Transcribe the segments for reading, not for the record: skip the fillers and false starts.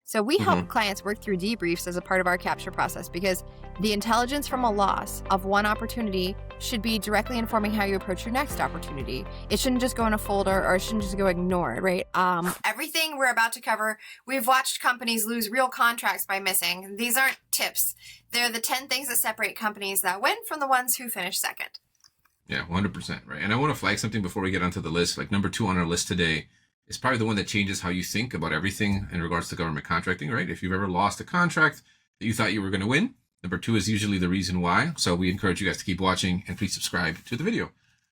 So we help clients work through debriefs as a part of our capture process because the intelligence from a loss of one opportunity should be directly informing how you approach your next opportunity. It shouldn't just go in a folder or it shouldn't just go ignored, right? Everything we're about to cover, we've watched companies lose real contracts by missing. These aren't tips. They're the 10 things that separate companies that win from the ones who finish second. Yeah, 100%, right? And I want to flag something before we get onto the list. Like number 2 on our list today is probably the one that changes how you think about everything in regards to government contracting, right? If you've ever lost a contract that you thought you were going to win, number 2 is usually the reason why. So we encourage you guys to keep watching and please subscribe to the video.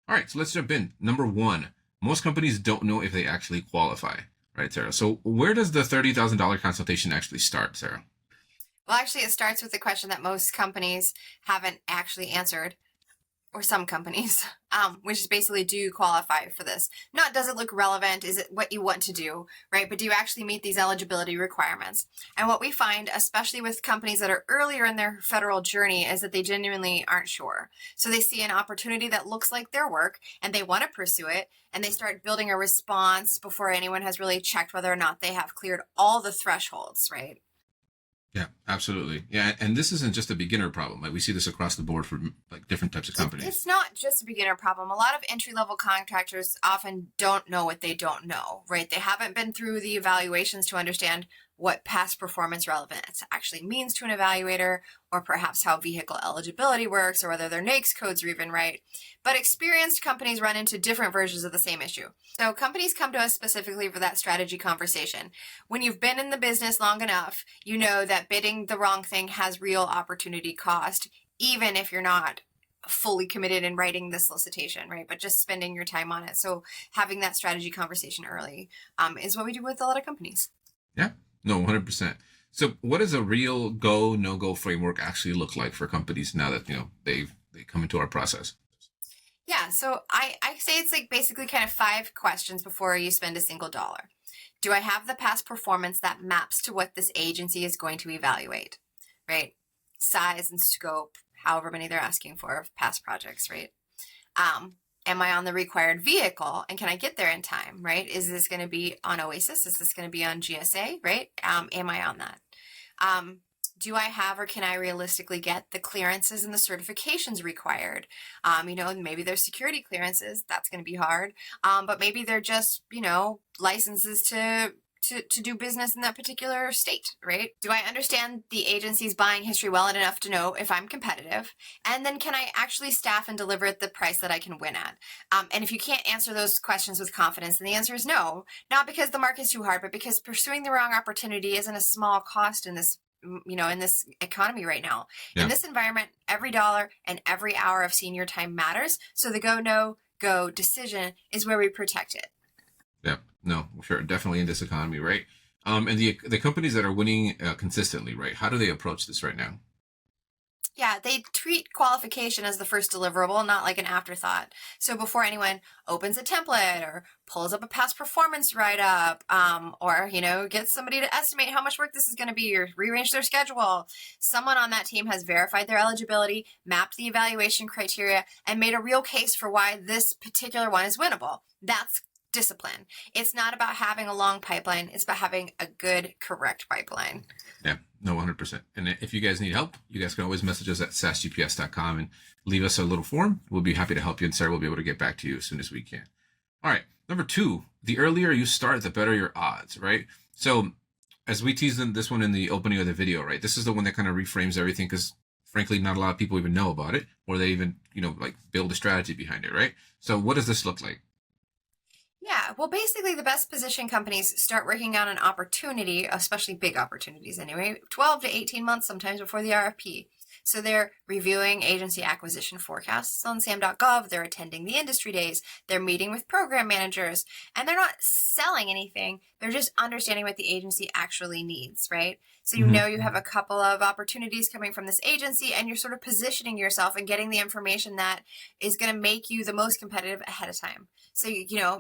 All right, so let's jump in. Number 1, most companies don't know if they actually qualify, right, Sarah? So where does the $30,000 consultation actually start, Sarah? Well, actually, it starts with the question that most companies haven't actually answered, or some companies, which is basically, do you qualify for this? Not does it look relevant, is it what you want to do, right? But do you actually meet these eligibility requirements? And what we find, especially with companies that are earlier in their federal journey, is that they genuinely aren't sure. So they see an opportunity that looks like their work and they want to pursue it, and they start building a response before anyone has really checked whether or not they have cleared all the thresholds, right? Yeah, absolutely. Yeah, and this isn't just a beginner problem. Like we see this across the board for like different types of companies. It's not just a beginner problem. A lot of entry-level contractors often don't know what they don't know, right? They haven't been through the evaluations to understand what past performance relevance actually means to an evaluator, or perhaps how vehicle eligibility works, or whether their NAICS codes are even right. But experienced companies run into different versions of the same issue. So companies come to us specifically for that strategy conversation. When you've been in the business long enough, you know that bidding the wrong thing has real opportunity cost, even if you're not fully committed in writing the solicitation, right? But just spending your time on it. So having that strategy conversation early is what we do with a lot of companies. Yeah. No, 100%. So what does a real go, no-go framework actually look like for companies now that, they come into our process? Yeah, so I say it's like basically kind of 5 questions before you spend a single dollar. Do I have the past performance that maps to what this agency is going to evaluate, right? Size and scope, however many they're asking for of past projects, right? Am I on the required vehicle and can I get there in time, right? Is this going to be on OASIS? Is this going to be on GSA, right? Am I on that? Do I have or can I realistically get the clearances and the certifications required? Maybe there's security clearances. That's going to be hard. But maybe they're just, licenses to do business in that particular state, right? Do I understand the agency's buying history well enough to know if I'm competitive? And then can I actually staff and deliver at the price that I can win at? And if you can't answer those questions with confidence, then the answer is no. Not because the market's too hard, but because pursuing the wrong opportunity isn't a small cost in this in this economy right now. Yeah. In this environment, every dollar and every hour of senior time matters. So the go, no, go decision is where we protect it. Yeah, no, sure. Definitely in this economy, right? And the companies that are winning consistently, right? How do they approach this right now? Yeah, they treat qualification as the first deliverable, not like an afterthought. So before anyone opens a template or pulls up a past performance write-up, or, gets somebody to estimate how much work this is going to be or rearrange their schedule, someone on that team has verified their eligibility, mapped the evaluation criteria, and made a real case for why this particular one is winnable. That's discipline. It's not about having a long pipeline. It's about having a good, correct pipeline. Yeah, no, 100%. And if you guys need help, you guys can always message us at SAS-GPS.com and leave us a little form. We'll be happy to help you, and Sarah will be able to get back to you as soon as we can. All right. Number 2, the earlier you start, the better your odds, right? So as we teased this one in the opening of the video, right? This is the one that kind of reframes everything because frankly, not a lot of people even know about it, or they even, build a strategy behind it, right? So what does this look like? Yeah, well, basically the best position companies start working on an opportunity, especially big opportunities anyway, 12 to 18 months sometimes before the RFP. So they're reviewing agency acquisition forecasts on SAM.gov, they're attending the industry days, they're meeting with program managers, and they're not selling anything, they're just understanding what the agency actually needs, right? So you have a couple of opportunities coming from this agency and you're sort of positioning yourself and getting the information that is going to make you the most competitive ahead of time. So,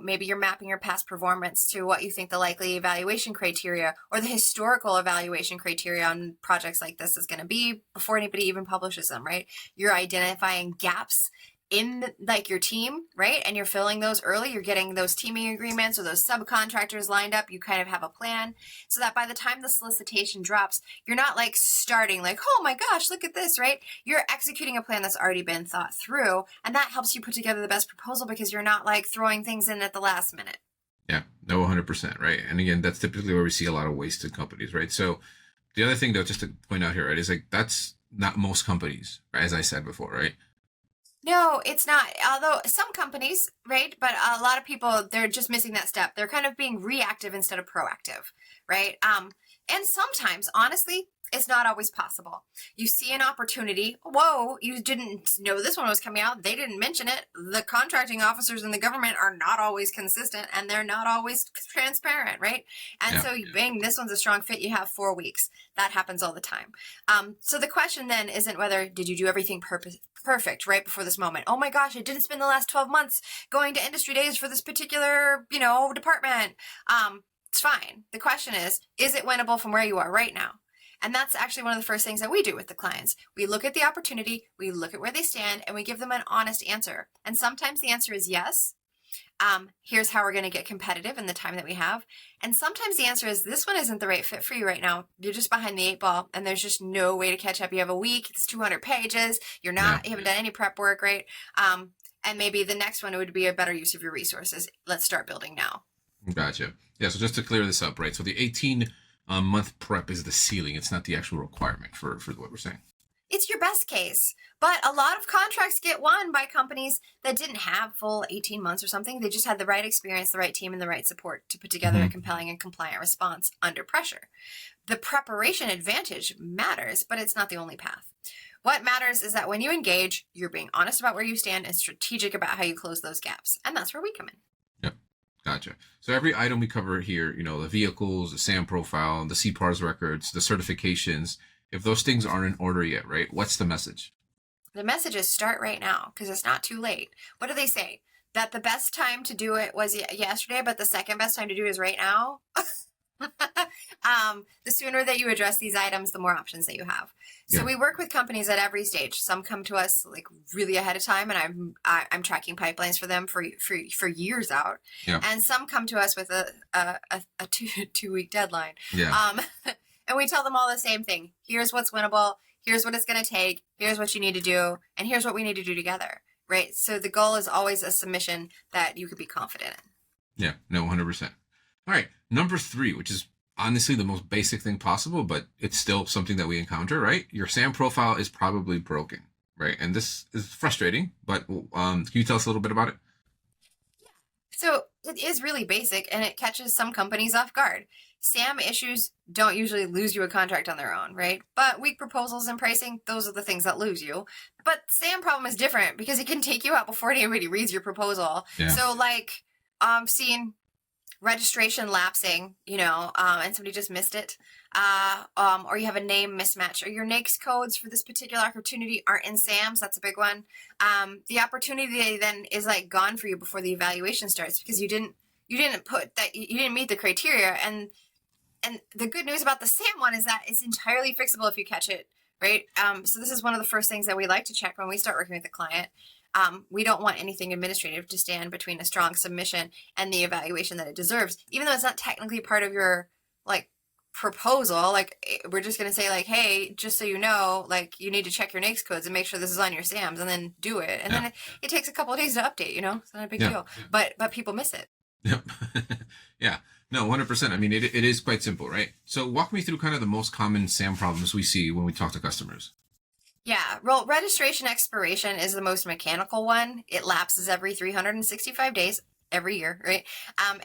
maybe you're mapping your past performance to what you think the likely evaluation criteria or the historical evaluation criteria on projects like this is going to be before anybody even publishes them, right? You're identifying gaps in like your team, right? And you're filling those early, you're getting those teaming agreements or those subcontractors lined up. You kind of have a plan so that by the time the solicitation drops, you're not like starting like, oh my gosh, look at this, right? You're executing a plan that's already been thought through. And that helps you put together the best proposal because you're not like throwing things in at the last minute. Yeah, no, 100%, right? And again, that's typically where we see a lot of wasted companies, right? So the other thing, though, just to point out here, right, is like that's not most companies, right, as I said before, right? No, it's not. Although some companies, right? But a lot of people, they're just missing that step. They're kind of being reactive instead of proactive, right? And sometimes, honestly, it's not always possible. You see an opportunity. Whoa, you didn't know this one was coming out. They didn't mention it. The contracting officers in the government are not always consistent and they're not always transparent, right? And so you bang, this one's a strong fit. You have 4 weeks. That happens all the time. So the question then isn't whether did you do everything perfect right before this moment. Oh my gosh, I didn't spend the last 12 months going to industry days for this particular, department. It's fine. The question is it winnable from where you are right now? And that's actually one of the first things that we do with the clients. We look at the opportunity, we look at where they stand, and we give them an honest answer. And sometimes the answer is yes. Here's how we're going to get competitive in the time that we have. And sometimes the answer is this one isn't the right fit for you right now. You're just behind the 8 ball and there's just no way to catch up. You have a week, it's 200 pages. You haven't done any prep work, right? And maybe the next one would be a better use of your resources. Let's start building now. Gotcha. Yeah. So just to clear this up, right? So the 18 month prep is the ceiling. It's not the actual requirement for what we're saying. It's your best case. But a lot of contracts get won by companies that didn't have full 18 months or something. They just had the right experience, the right team, and the right support to put together a compelling and compliant response under pressure. The preparation advantage matters, but it's not the only path. What matters is that when you engage, you're being honest about where you stand and strategic about how you close those gaps. And that's where we come in. Yep. Gotcha. So every item we cover here, the vehicles, the SAM profile, the CPARS records, the certifications, if those things aren't in order yet, right? What's the message? The message is start right now because it's not too late. What do they say? That the best time to do it was yesterday, but the second best time to do it is right now? The sooner that you address these items, the more options that you have. So we work with companies at every stage. Some come to us like really ahead of time, and I'm tracking pipelines for them for years out. Yeah. And some come to us with a 2 week deadline. Yeah. And we tell them all the same thing. Here's what's winnable. Here's what it's going to take. Here's what you need to do. And here's what we need to do together. Right. So the goal is always a submission that you could be confident in. Yeah. No, 100%. All right. Number 3, which is honestly the most basic thing possible, but it's still something that we encounter, right? Your SAM profile is probably broken, right? And this is frustrating, but can you tell us a little bit about it? Yeah. So it is really basic and it catches some companies off guard. SAM issues don't usually lose you a contract on their own, right? But weak proposals and pricing, those are the things that lose you. But SAM problem is different because it can take you out before anybody reads your proposal. Yeah. So like seeing registration lapsing, and somebody just missed it, or you have a name mismatch, or your NAICS codes for this particular opportunity aren't in SAMs. That's a big one. The opportunity then is like gone for you before the evaluation starts because you didn't put that, you didn't meet the criteria. And the good news about the SAM one is that it's entirely fixable if you catch it, right? So this is one of the first things that we like to check when we start working with the client. We don't want anything administrative to stand between a strong submission and the evaluation that it deserves, even though it's not technically part of your proposal. We're just going to say hey, just so you know, you need to check your NAICS codes and make sure this is on your SAMs and then do it. And then it takes a couple of days to update, it's not a big deal, but people miss it. Yep. Yeah. No, 100%. I mean, it is quite simple, right? So walk me through kind of the most common SAM problems we see when we talk to customers. Yeah, well, registration expiration is the most mechanical one. It lapses every 365 days every year, right?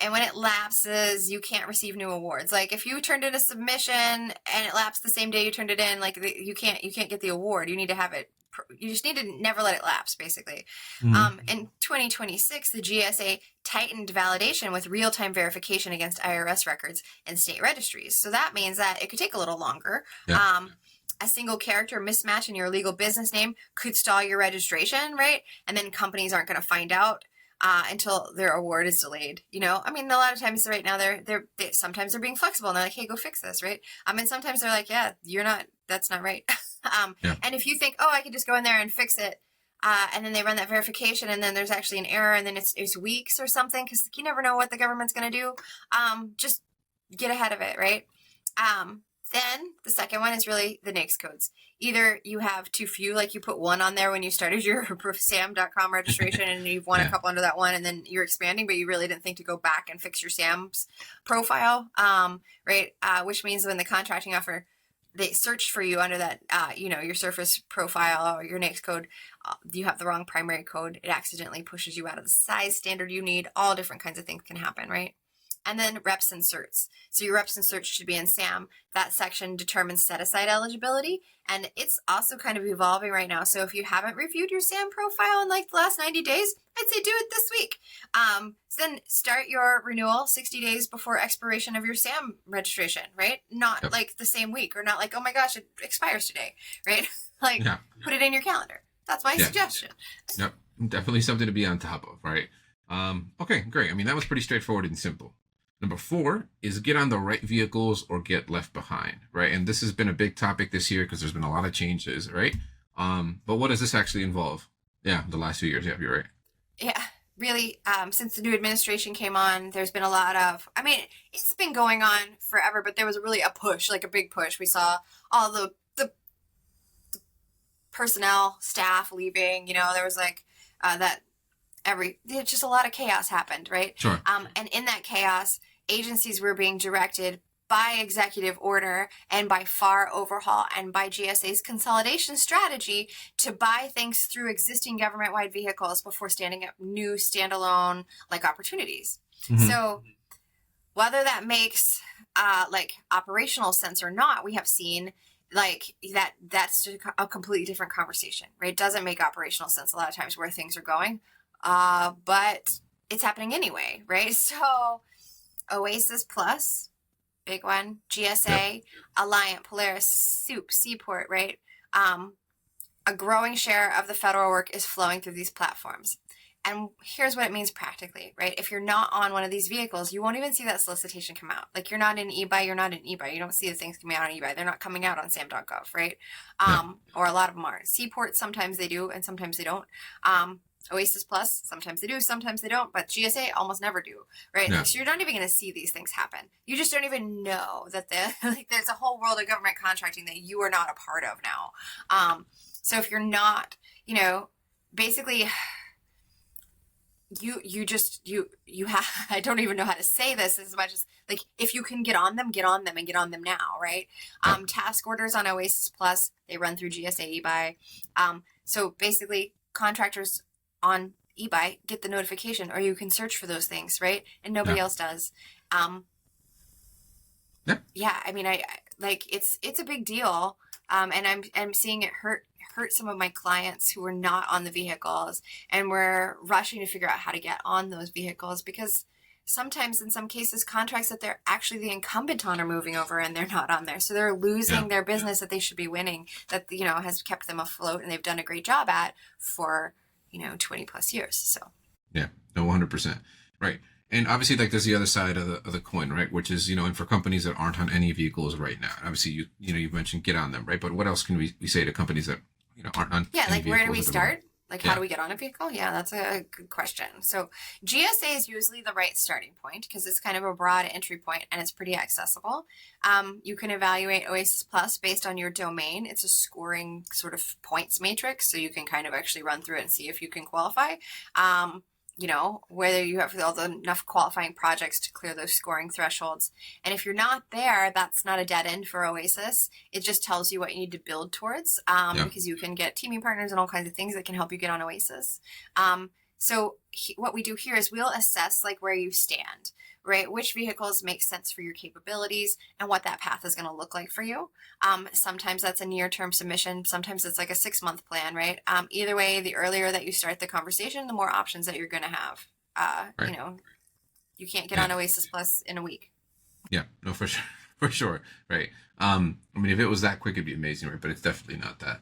And when it lapses, you can't receive new awards. If you turned in a submission and it lapsed the same day you turned it in, you can't get the award. You need to have it. You just need to never let it lapse, basically. In 2026, the GSA tightened validation with real-time verification against IRS records and state registries. So that means that it could take a little longer. Yeah. A single character mismatch in your legal business name could stall your registration, right? And then companies aren't going to find out until their award is delayed. A lot of times right now sometimes they're being flexible and they're like, hey, go fix this, right? And sometimes they're like, yeah, that's not right. And if you think, oh, I can just go in there and fix it, and then they run that verification, and then there's actually an error, and then it's weeks or something, because you never know what the government's going to do. Just get ahead of it, right? Then the second one is really the NAICS codes. Either you have too few, like you put one on there when you started your SAM.com registration and you've won a couple under that one, and then you're expanding, but you really didn't think to go back and fix your SAM's profile, right? Which means when the contracting offer, they search for you under that, your surface profile or your NAICS code, you have the wrong primary code. It accidentally pushes you out of the size standard you need. All different kinds of things can happen, right? And then reps and certs. So your reps and certs should be in SAM. That section determines set-aside eligibility, and it's also kind of evolving right now. So if you haven't reviewed your SAM profile in like the last 90 days, I'd say do it this week. So then start your renewal 60 days before expiration of your SAM registration, right? Not like the same week, or not like, oh my gosh, it expires today, right? Put it in your calendar. That's my suggestion. Yep, definitely something to be on top of, right? Okay, great. I mean, that was pretty straightforward and simple. Number 4 is get on the right vehicles or get left behind, right? And this has been a big topic this year because there's been a lot of changes, right? But what does this actually involve? Yeah, the last few years. Yeah, you're right. Yeah, really, since the new administration came on, there's been a lot of, it's been going on forever, but there was really a push, like a big push. We saw all the personnel, staff leaving, there was like just a lot of chaos happened, right? Sure. And in that chaos, agencies were being directed by executive order and by FAR overhaul and by GSA's consolidation strategy to buy things through existing government-wide vehicles before standing up new standalone opportunities. Mm-hmm. So whether that makes operational sense or not, we have seen that's a completely different conversation, right? It doesn't make operational sense a lot of times where things are going, but it's happening anyway, right? So Oasis Plus, big one, GSA, Alliant, Polaris, Soup, Seaport, right? A growing share of the federal work is flowing through these platforms. And here's what it means practically, right? If you're not on one of these vehicles, you won't even see that solicitation come out. Like, you're not in eBuy, you're not in eBuy. You don't see the things coming out on eBuy. They're not coming out on SAM.gov, right? Or a lot of them are. Seaport, sometimes they do, and sometimes they don't. Oasis Plus, sometimes they do, sometimes they don't, but GSA almost never do, right? No. So you're not even going to see these things happen. You just don't even know that there's a whole world of government contracting that you are not a part of now. So if you're not, basically, you have, I don't even know how to say this as much as, if you can get on them and get on them now, right? Task orders on Oasis Plus, they run through GSA eBuy. So basically, contractors on eBuy get the notification, or you can search for those things, right? And nobody else does. It's a big deal. And I'm seeing it hurt some of my clients who are not on the vehicles, and we're rushing to figure out how to get on those vehicles, because sometimes in some cases contracts that they're actually the incumbent on are moving over and they're not on there. So they're losing their business that they should be winning, that, has kept them afloat and they've done a great job at for, 20 plus years. So. Yeah, no, 100%. Right. And obviously, there's the other side of the coin, right? Which is, and for companies that aren't on any vehicles right now, obviously, you've mentioned get on them, right? But what else can we say to companies that, aren't on any vehicles? Where do we start? How do we get on a vehicle? Yeah, that's a good question. So GSA is usually the right starting point because it's kind of a broad entry point and it's pretty accessible. You can evaluate Oasis Plus based on your domain. It's a scoring sort of points matrix, so you can kind of actually run through it and see if you can qualify. Whether you have enough qualifying projects to clear those scoring thresholds. And if you're not there, that's not a dead end for Oasis. It just tells you what you need to build towards, because you can get teaming partners and all kinds of things that can help you get on Oasis. What we do here is we'll assess where you stand, right? Which vehicles make sense for your capabilities and what that path is going to look like for you. Sometimes that's a near-term submission. Sometimes it's a 6-month plan, right? Either way, the earlier that you start the conversation, the more options that you're going to have. Right. You can't get on Oasis Plus in a week. Yeah, no, for sure. For sure. Right. If it was that quick, it'd be amazing, right? But it's definitely not that.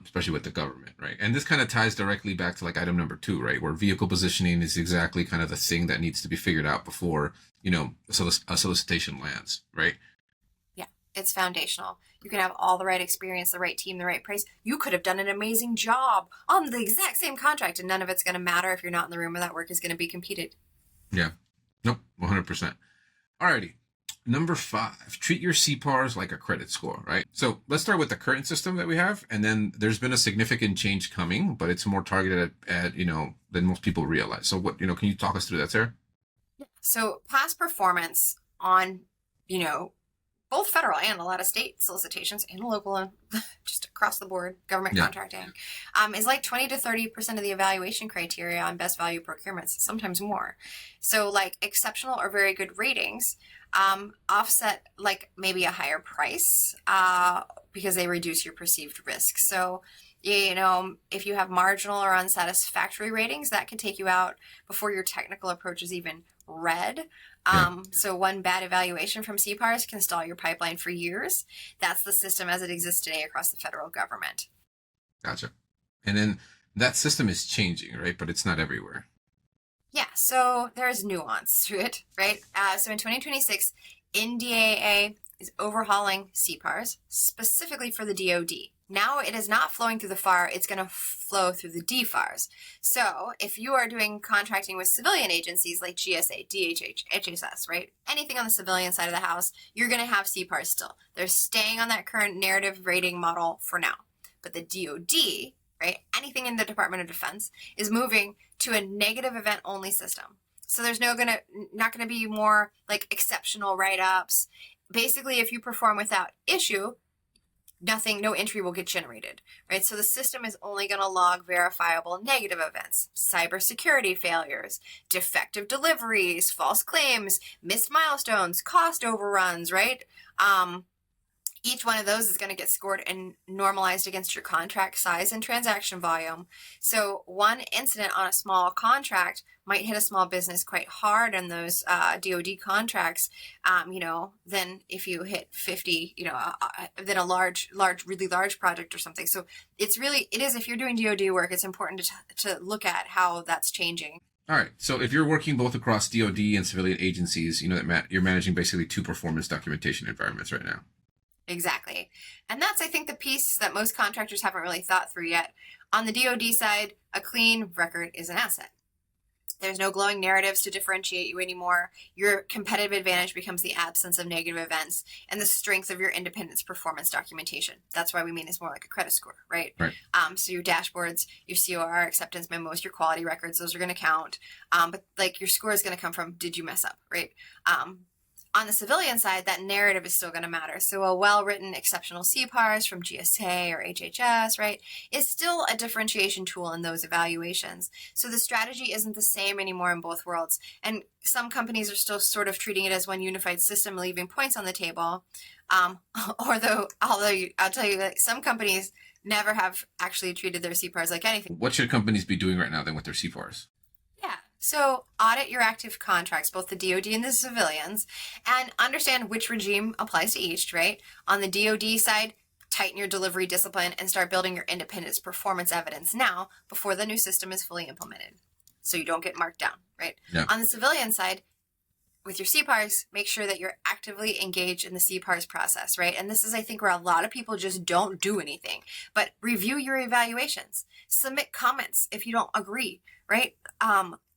Especially with the government, right? And this kind of ties directly back to item number 2, right? Where vehicle positioning is exactly kind of the thing that needs to be figured out before, a solicitation lands, right? Yeah, It's foundational. You can have all the right experience, the right team, the right price. You could have done an amazing job on the exact same contract, and none of it's going to matter if you're not in the room where that work is going to be competed. Yeah. Nope. 100%. Alrighty. Number 5, treat your CPARS like a credit score, right? So let's start with the current system that we have. And then there's been a significant change coming, but it's more targeted at than most people realize. So what, can you talk us through that, Sarah? So past performance on, both federal and a lot of state solicitations and local and just across the board government contracting is like 20 to 30% of the evaluation criteria on best value procurements, sometimes more. So like exceptional or very good ratings offset like maybe a higher price because they reduce your perceived risk. So if you have marginal or unsatisfactory ratings, that could take you out before your technical approach is even read. So one bad evaluation from CPARS can stall your pipeline for years. That's the system as it exists today across the federal government. Gotcha. And then that system is changing, right? But it's not everywhere. Yeah, so there's nuance to it, right? So in 2026, NDAA is overhauling CPARS specifically for the DoD. Now it is not flowing through the FAR, it's going to flow through the DFARS. So if you are doing contracting with civilian agencies like GSA, DHH, HSS, right? Anything on the civilian side of the house, you're going to have CPARS still. They're staying on that current narrative rating model for now. But the DoD, right? Anything in the Department of Defense is moving to a negative event only system. So there's not going to be more like exceptional write-ups. Basically, if you perform without issue, no entry will get generated, right? So the system is only going to log verifiable negative events, cybersecurity failures, defective deliveries, false claims, missed milestones, cost overruns, right? Each one of those is going to get scored and normalized against your contract size and transaction volume. So one incident on a small contract might hit a small business quite hard in those DoD contracts, than if you hit 50, than a really large project or something. So it is, if you're doing DoD work, it's important to look at how that's changing. All right. So if you're working both across DoD and civilian agencies, that you're managing basically 2 performance documentation environments right now. Exactly. And that's, I think, the piece that most contractors haven't really thought through yet. On the DoD side, a clean record is an asset. There's no glowing narratives to differentiate you anymore. Your competitive advantage becomes the absence of negative events and the strength of your independence performance documentation. That's why we mean it's more like a credit score, right? Right. So your dashboards, your COR acceptance memos, your quality records, those are going to count. But like your score is going to come from, did you mess up, right? On the civilian side, that narrative is still going to matter. So a well-written exceptional CPARS from GSA or HHS, right, is still a differentiation tool in those evaluations. So the strategy isn't the same anymore in both worlds. And some companies are still sort of treating it as one unified system, leaving points on the table. Although I'll tell you that some companies never have actually treated their CPARS like anything. What should companies be doing right now then with their CPARS? Yeah. So audit your active contracts, both the DoD and the civilians, and understand which regime applies to each, right? On the DoD side, tighten your delivery discipline and start building your independence performance evidence now before the new system is fully implemented, so you don't get marked down, right? Yeah. On the civilian side, with your CPARS, make sure that you're actively engaged in the CPARS process, right? And this is, I think, where a lot of people just don't do anything, but review your evaluations, submit comments if you don't agree, right?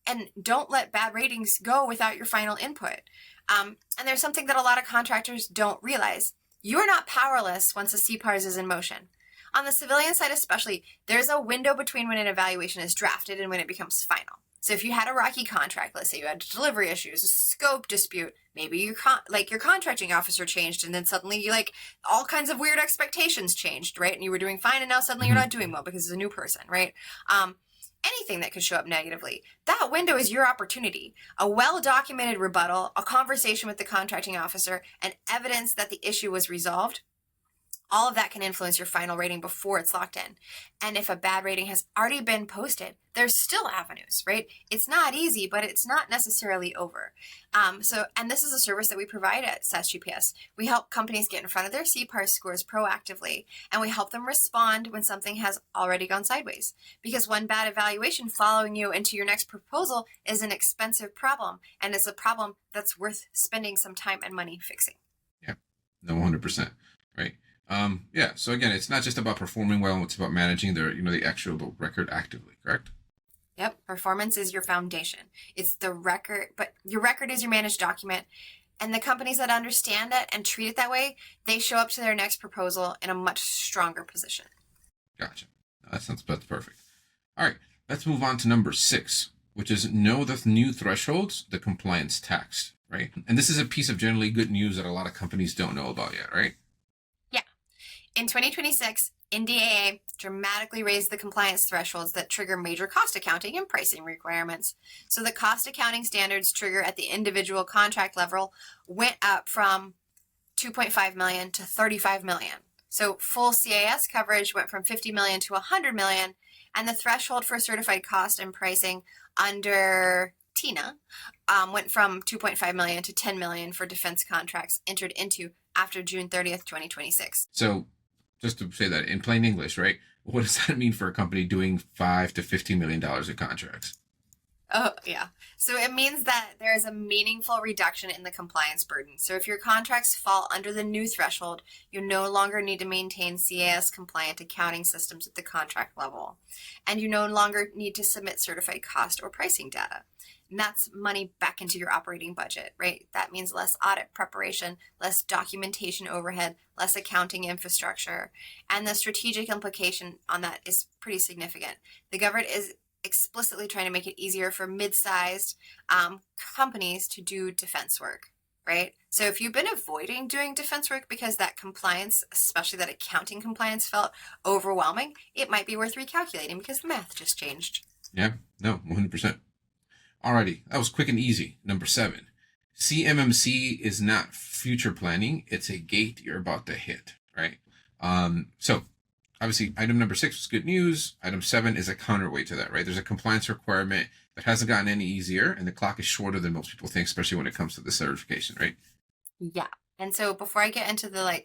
And don't let bad ratings go without your final input. And there's something that a lot of contractors don't realize. You're not powerless once a CPARS is in motion. On the civilian side especially, there's a window between when an evaluation is drafted and when it becomes final. So if you had a rocky contract, let's say you had delivery issues, a scope dispute, maybe your contracting officer changed and then suddenly all kinds of weird expectations changed, right? And you were doing fine and now suddenly you're not doing well because it's a new person, right? Anything that could show up negatively. That window is your opportunity. A well-documented rebuttal, a conversation with the contracting officer, and evidence that the issue was resolved. All of that can influence your final rating before it's locked in. And if a bad rating has already been posted, there's still avenues, right? It's not easy, but it's not necessarily over. And this is a service that we provide at SAS-GPS. We help companies get in front of their CPARS scores proactively, and we help them respond when something has already gone sideways. Because one bad evaluation following you into your next proposal is an expensive problem, and it's a problem that's worth spending some time and money fixing. Yeah. No, 100%. Right. Yeah. So again, it's not just about performing well; it's about managing the actual record actively. Correct. Yep, performance is your foundation. It's the record, but your record is your managed document. And the companies that understand it and treat it that way, they show up to their next proposal in a much stronger position. Gotcha. That's perfect. All right. Let's move on to number 6, which is know the new thresholds, the compliance tax. Right. And this is a piece of generally good news that a lot of companies don't know about yet. Right. Yeah. In 2026, NDAA dramatically raised the compliance thresholds that trigger major cost accounting and pricing requirements. So the cost accounting standards trigger at the individual contract level went up from 2.5 million to 35 million. So full CAS coverage went from 50 million to 100 million, and the threshold for certified cost and pricing under TINA went from 2.5 million to 10 million for defense contracts entered into after June 30th, 2026. So just to say that in plain English, right? What does that mean for a company doing $5 to $15 million in contracts? Oh, yeah. So it means that there is a meaningful reduction in the compliance burden. So if your contracts fall under the new threshold, you no longer need to maintain CAS compliant accounting systems at the contract level. And you no longer need to submit certified cost or pricing data. And that's money back into your operating budget, right? That means less audit preparation, less documentation overhead, less accounting infrastructure. And the strategic implication on that is pretty significant. The government is explicitly trying to make it easier for mid-sized companies to do defense work, right? So if you've been avoiding doing defense work because that compliance, especially that accounting compliance, felt overwhelming, it might be worth recalculating because the math just changed. Yeah, no, 100%. Alrighty, that was quick and easy. Number 7, CMMC is not future planning; it's a gate you're about to hit, right? So obviously, item number 6 was good news. Item 7 is a counterweight to that, right? There's a compliance requirement that hasn't gotten any easier, and the clock is shorter than most people think, especially when it comes to the certification, right? Yeah. And so before I get into the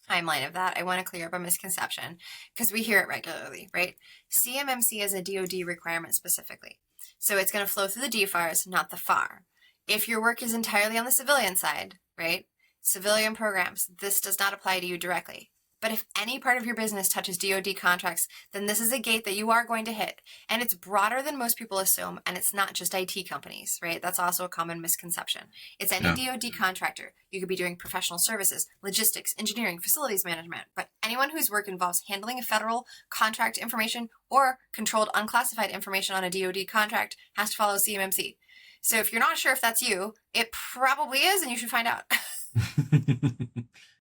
timeline of that, I want to clear up a misconception because we hear it regularly, right? CMMC is a DoD requirement specifically. So it's going to flow through the DFARS, not the FAR. If your work is entirely on the civilian side, right? Civilian programs, this does not apply to you directly. But if any part of your business touches DoD contracts, then this is a gate that you are going to hit. And it's broader than most people assume, and it's not just IT companies, right? That's also a common misconception. It's any DoD contractor. You could be doing professional services, logistics, engineering, facilities management, but anyone whose work involves handling a federal contract information or controlled unclassified information on a DoD contract has to follow CMMC. So if you're not sure if that's you, it probably is, and you should find out.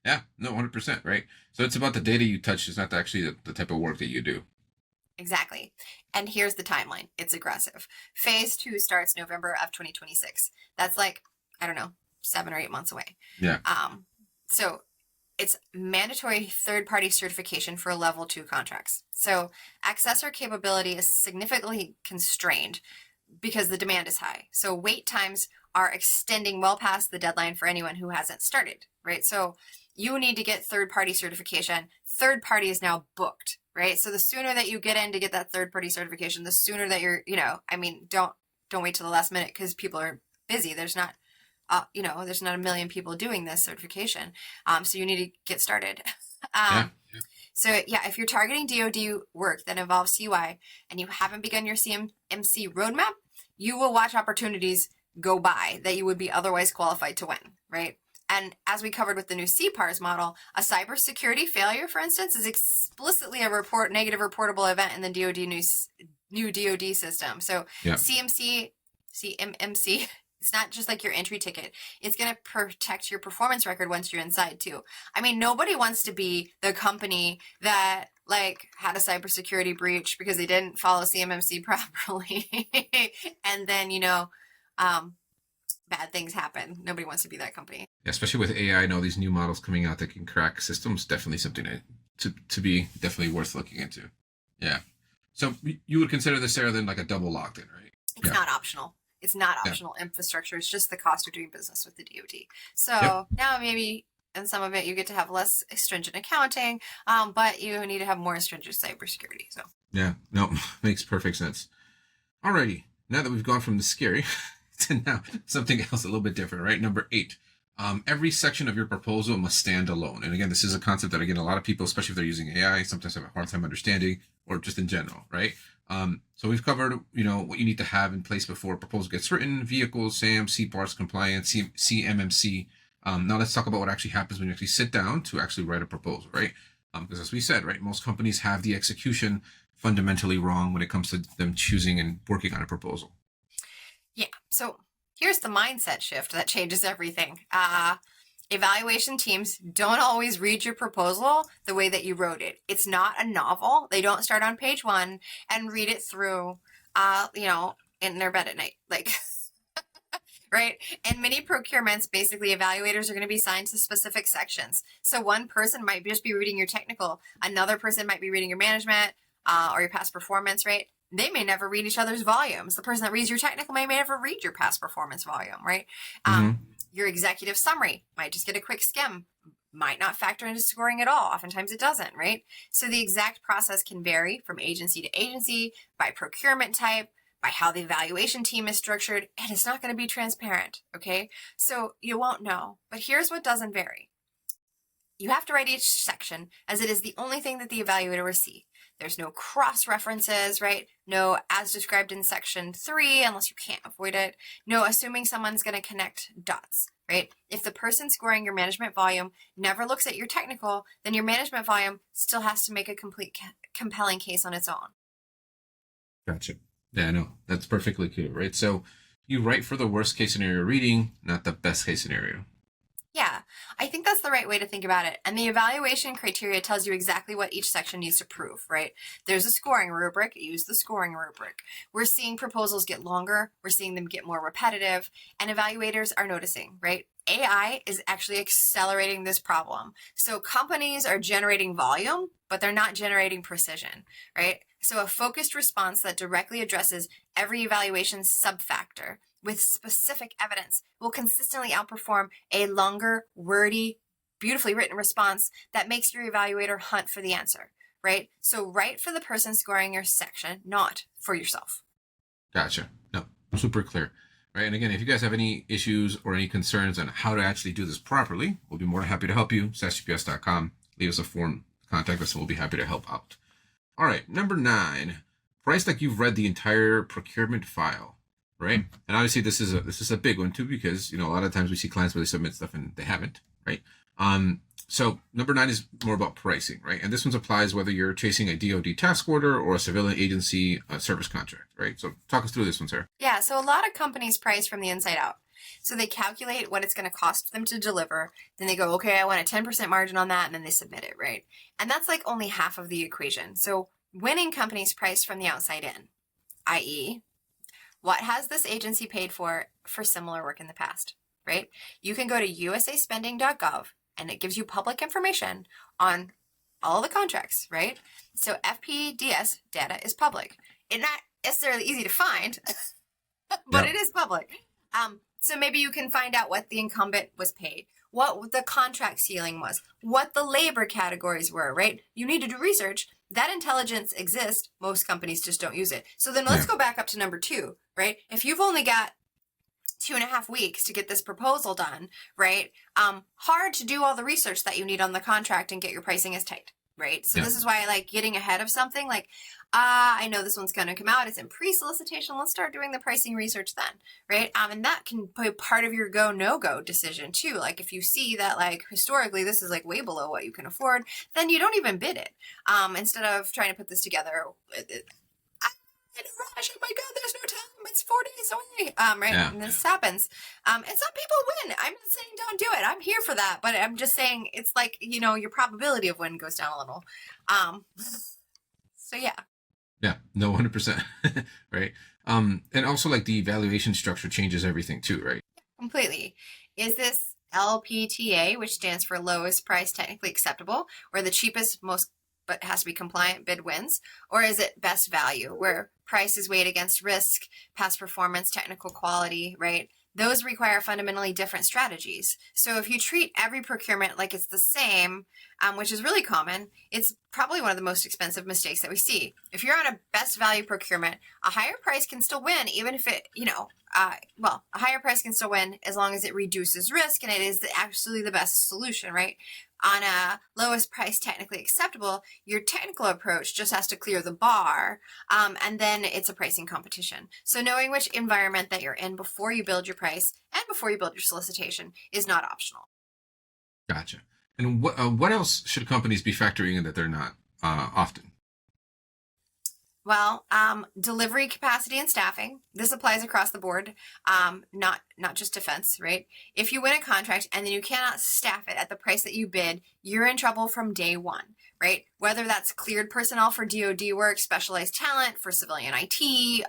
Yeah, no, 100%, right? So it's about the data you touch. It's not actually the type of work that you do. Exactly. And here's the timeline. It's aggressive. Phase 2 starts November of 2026. That's 7 or 8 months away. Yeah. So it's mandatory third-party certification for level 2 contracts. So accessor capability is significantly constrained because the demand is high. So wait times are extending well past the deadline for anyone who hasn't started, right? So you need to get third-party certification. Third party is now booked, right? So the sooner that you get in to get that third-party certification, the sooner that you're, don't wait till the last minute because people are busy. There's not, there's not a million people doing this certification. So you need to get started. So if you're targeting DoD work that involves CUI and you haven't begun your CMMC roadmap, you will watch opportunities go by that you would be otherwise qualified to win, right? And as we covered with the new CPARS model, a cybersecurity failure, for instance, is explicitly a negative reportable event in the DoD new DoD system. So CMMC, it's not just like your entry ticket. It's going to protect your performance record once you're inside too. I mean, nobody wants to be the company that had a cybersecurity breach because they didn't follow CMMC properly. And then, bad things happen. Nobody wants to be that company. Yeah, especially with AI and all these new models coming out that can crack systems, definitely something to be definitely worth looking into. Yeah. So you would consider this, Sarah, then a double locked-in, right? It's not optional. It's not optional infrastructure. It's just the cost of doing business with the DoD. So now maybe in some of it you get to have less stringent accounting, but you need to have more stringent cybersecurity. So yeah, no, makes perfect sense. Alrighty, now that we've gone from the scary to now something else a little bit different, right? Number 8, every section of your proposal must stand alone. And again, this is a concept that, again, a lot of people, especially if they're using AI, sometimes have a hard time understanding, or just in general, right? So we've covered, what you need to have in place before a proposal gets written: vehicles, SAM, CPARS compliance, CMMC. Now let's talk about what actually happens when you actually sit down to actually write a proposal, right? Because as we said, right, most companies have the execution fundamentally wrong when it comes to them choosing and working on a proposal. Yeah. So here's the mindset shift that changes everything. Evaluation teams don't always read your proposal the way that you wrote it. It's not a novel. They don't start on page 1 and read it through, in their bed at night. Like, right? In many procurements, basically evaluators are going to be assigned to specific sections. So one person might just be reading your technical, another person might be reading your management or your past performance, right? They may never read each other's volumes. The person that reads your technical may never read your past performance volume, right? Your executive summary might just get a quick skim, might not factor into scoring at all. Oftentimes it doesn't, right? So the exact process can vary from agency to agency, by procurement type, by how the evaluation team is structured, and it's not going to be transparent, okay? So you won't know. But here's what doesn't vary. You have to write each section as it is the only thing that the evaluator will see. There's no cross references, right? No as described in section 3, unless you can't avoid it. No assuming someone's going to connect dots, right? If the person scoring your management volume never looks at your technical, then your management volume still has to make a complete compelling case on its own. Gotcha. Yeah, no, that's perfectly clear, right? So you write for the worst case scenario reading, not the best case scenario. Yeah, I think that's the right way to think about it. And the evaluation criteria tells you exactly what each section needs to prove, right? There's a scoring rubric, use the scoring rubric. We're seeing proposals get longer, we're seeing them get more repetitive, and evaluators are noticing, right? AI is actually accelerating this problem. So companies are generating volume, but they're not generating precision, right? So a focused response that directly addresses every evaluation subfactor with specific evidence will consistently outperform a longer, wordy, beautifully written response that makes your evaluator hunt for the answer, right? So write for the person scoring your section, not for yourself. Gotcha. No, super clear. Right. And again, if you guys have any issues or any concerns on how to actually do this properly, we'll be more than happy to help you. SAS-GPS.com. Leave us a form, contact us, and we'll be happy to help out. All right. Number 9, price like you've read the entire procurement file. Right. And obviously this is a big one too, because, a lot of times we see clients where they submit stuff and they haven't. Right. So number 9 is more about pricing, right? And this one applies whether you're chasing a DoD task order or a civilian agency service contract, right? So talk us through this one, Sarah. Yeah, so a lot of companies price from the inside out. So they calculate what it's going to cost them to deliver. Then they go, okay, I want a 10% margin on that. And then they submit it, right? And that's like only half of the equation. So winning companies price from the outside in, i.e., what has this agency paid for similar work in the past, right? You can go to USA-spending.gov and it gives you public information on all the contracts, right? So FPDS data is public. It's not necessarily easy to find, but It is public. So maybe you can find out what the incumbent was paid, what the contract ceiling was, what the labor categories were, right? You need to do research. That intelligence exists. Most companies just don't use it. So then let's go back up to number 2, right? If you've only got 2.5 weeks to get this proposal done, right? Hard to do all the research that you need on the contract and get your pricing as tight, right? So this is why I like getting ahead of something like, I know this one's going to come out. It's in pre-solicitation. Let's start doing the pricing research then, right? And that can be part of your go, no-go decision too. Like if you see that like historically this is like way below what you can afford, then you don't even bid it. Instead of trying to put this together, in a rush. Oh my God, there's no time. It's 4 days away. Right? Yeah. And this happens. And some people win. I'm not saying don't do it. I'm here for that. But I'm just saying it's like, your probability of win goes down a little. So yeah. Yeah, no, 100%. Right. And also like the evaluation structure changes everything too, right? Completely. Is this LPTA, which stands for lowest price technically acceptable, or the cheapest, most but has to be compliant bid wins? Or is it best value, where price is weighed against risk, past performance, technical quality, right? those require fundamentally different strategies. So if you treat every procurement like it's the same, which is really common, it's probably one of the most expensive mistakes that we see. If you're on a best value procurement, a higher price can still win, even if it, a higher price can still win as long as it reduces risk and it is actually the best solution, right? On a lowest price technically acceptable, your technical approach just has to clear the bar, and then it's a pricing competition. So knowing which environment that you're in before you build your price and before you build your solicitation is not optional. Gotcha. And what else should companies be factoring in that they're not often? Well, delivery capacity and staffing. This applies across the board, not just defense, right? If you win a contract and then you cannot staff it at the price that you bid, you're in trouble from day one, right? Whether that's cleared personnel for DoD work, specialized talent for civilian IT,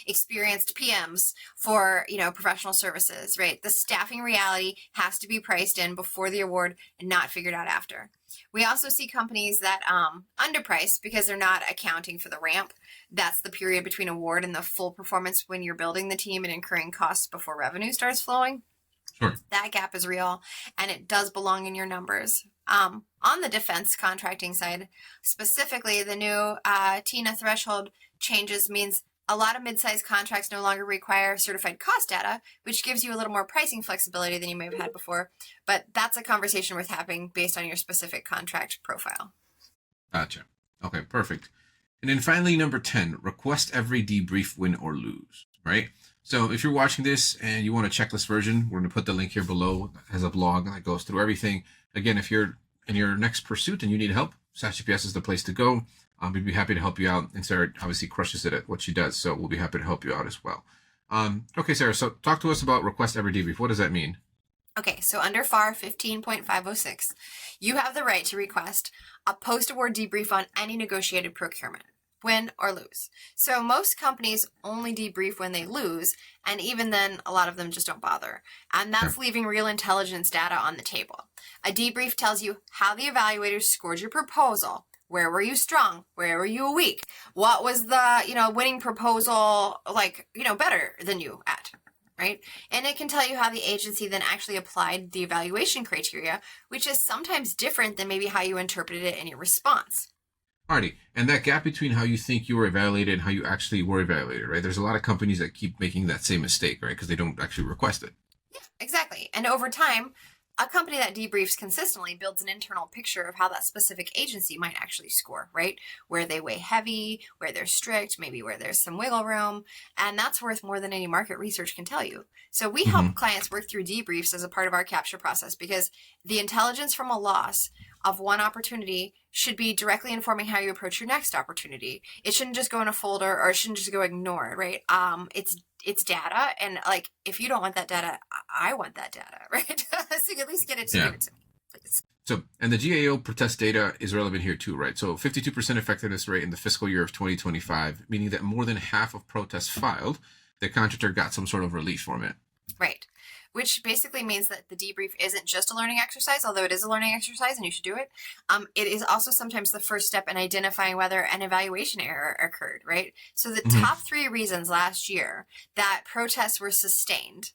experienced PMs for, professional services, right? The staffing reality has to be priced in before the award and not figured out after. We also see companies that underprice because they're not accounting for the ramp. That's the period between award and the full performance when you're building the team and incurring costs before revenue starts flowing. Sure. That gap is real, and it does belong in your numbers. On the defense contracting side, specifically, the new TINA threshold changes means a lot of mid-sized contracts no longer require certified cost data, which gives you a little more pricing flexibility than you may have had before. But that's a conversation worth having based on your specific contract profile. Gotcha. Okay, perfect. And then finally, number 10, request every debrief, win or lose, right? So if you're watching this and you want a checklist version, we're going to put the link here below. It has a blog that goes through everything. Again, if you're in your next pursuit and you need help, SAS-GPS is the place to go. We'd be happy to help you out. And Sarah obviously crushes it at what she does, so we'll be happy to help you out as well. Okay, Sarah, so talk to us about request every debrief. What does that mean? Okay, so under FAR 15.506, you have the right to request a post-award debrief on any negotiated procurement, win or lose. So most companies only debrief when they lose, and even then, a lot of them just don't bother. And that's leaving real intelligence data on the table. A debrief tells you how the evaluators scored your proposal. Where were you strong? Where were you weak? What was the, winning proposal better than you at, right? And it can tell you how the agency then actually applied the evaluation criteria, which is sometimes different than maybe how you interpreted it in your response. Alrighty, and that gap between how you think you were evaluated and how you actually were evaluated, right? There's a lot of companies that keep making that same mistake, right? Because they don't actually request it. Yeah, exactly. And over time, a company that debriefs consistently builds an internal picture of how that specific agency might actually score, right? Where they weigh heavy, where they're strict, maybe where there's some wiggle room. And that's worth more than any market research can tell you. So we help clients work through debriefs as a part of our capture process because the intelligence from a loss of one opportunity should be directly informing how you approach your next opportunity. It shouldn't just go in a folder or it shouldn't just go ignore it, right? It's data, and if you don't want that data, I want that data, right? So you at least get it to give it to me, please. So, and the GAO protest data is relevant here too, right? So 52% effectiveness rate in the fiscal year of 2025, meaning that more than half of protests filed, the contractor got some sort of relief from it. Right. Which basically means that the debrief isn't just a learning exercise, although it is a learning exercise and you should do it. It is also sometimes the first step in identifying whether an evaluation error occurred, right? So the top 3 reasons last year that protests were sustained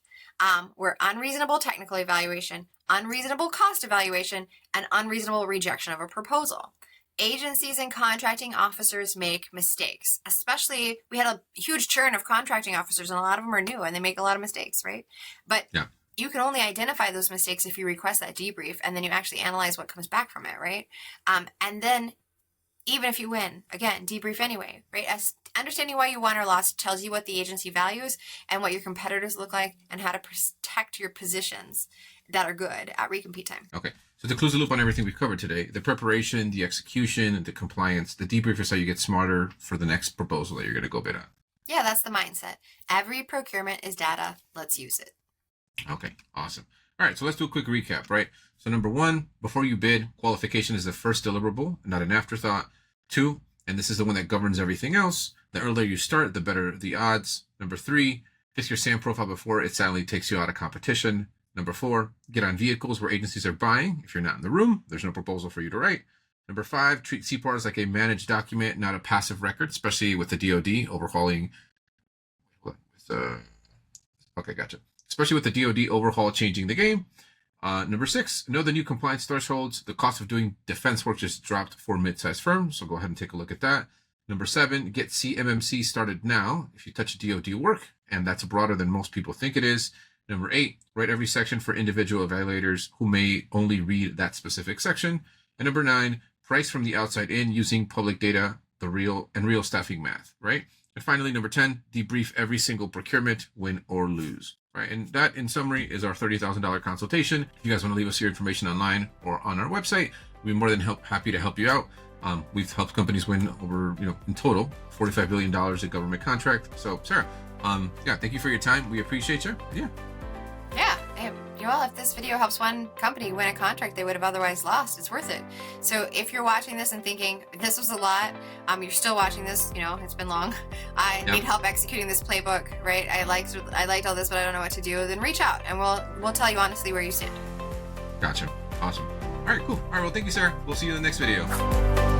were unreasonable technical evaluation, unreasonable cost evaluation, and unreasonable rejection of a proposal. Agencies and contracting officers make mistakes, especially we had a huge churn of contracting officers and a lot of them are new and they make a lot of mistakes, right? But you can only identify those mistakes if you request that debrief and then you actually analyze what comes back from it, right? And then even if you win, again, debrief anyway, right? As understanding why you won or lost tells you what the agency values and what your competitors look like and how to protect your positions that are good at recompete time. Okay. So to close the loop on everything we've covered today, the preparation, the execution, and the compliance, the debrief is how you get smarter for the next proposal that you're going to go bid on. Yeah, that's the mindset. Every procurement is data. Let's use it. Okay, awesome. All right, so let's do a quick recap, right? So number 1, before you bid, qualification is the first deliverable, not an afterthought. 2, and this is the one that governs everything else, the earlier you start, the better the odds. Number 3, fix your SAM profile before it sadly takes you out of competition. Number 4, get on vehicles where agencies are buying. If you're not in the room, there's no proposal for you to write. Number 5, treat CPARS like a managed document, not a passive record, especially with the DoD overhauling. Okay, gotcha. especially with the DoD overhaul changing the game. Number 6, know the new compliance thresholds. The cost of doing defense work just dropped for mid-sized firms, so go ahead and take a look at that. Number 7, get CMMC started now if you touch DoD work, and that's broader than most people think it is. Number 8, write every section for individual evaluators who may only read that specific section. And number 9, price from the outside in using public data, the real staffing math, right? And finally, number 10, debrief every single procurement, win or lose, right? And that, in summary, is our $30,000 consultation. If you guys want to leave us your information online or on our website, we'd be more than happy to help you out. We've helped companies win over, in total, $45 billion in government contract. So, Sarah, thank you for your time. We appreciate you. Yeah. Well, if this video helps one company win a contract they would have otherwise lost, it's worth it. So if you're watching this and thinking, this was a lot, you're still watching this, it's been long, I need help executing this playbook, right? I liked all this, but I don't know what to do, then reach out and we'll tell you honestly where you stand. Gotcha. Awesome. All right, cool. All right, well, thank you, Sarah. We'll see you in the next video.